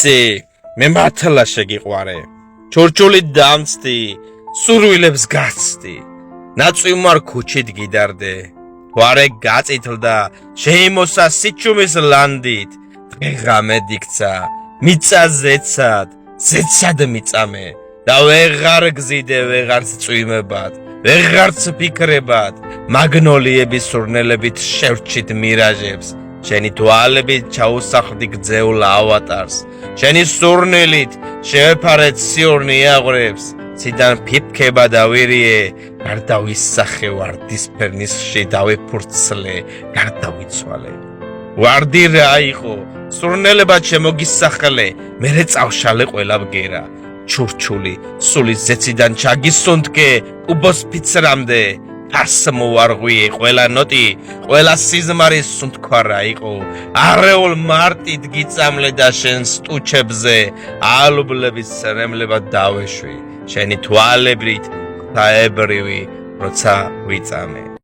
იცი, მე მართლა შეგიყვარე. ჩურჩული დამცდი, სურვილებს გაცდი. ნაწვიმარ ქუჩით გიდარდე. ვარე გაწითლდა, შეიმოსა სიჩუმის ლანდით. დღეღამე დიქცა, მიწაზეცად, ზეცად მიწამე. და ვეღარ გზიდე ვეღარც წვიმებად, ვეღარც ფიქრებად, მაგნოლიების სურნელებით შევჩით მირაჟებს. შენი თვალებით ჩაუსახლდი გძეულ ავატარს, შენი სურნელით შევეფარეთ სიორნი აღრებს, ციდან ფიფქება დავირიე, გარდავისახე ვარდისფერ ნისხში დავეფურცლე, გარდავიცვალე. ვარდი რა იყო, სურნელებად შემოგისახლე, მერე წავშალე ყველა ბგერა. ჩურჩული სულის ზეციდან ჩაგისუნთქე, უბოს ფიცრამდე. ფარს მოვარღვიე ყველა ნოტი, ყველა სიზმარი სუნთქვარა იყო. არეულ მარტით გიწამლე და შენ სტუჩებზე, ალუბლების სრემლებად დავეშვი. შენი თვალებით ღვთაებრივი, როცა ვიწამე.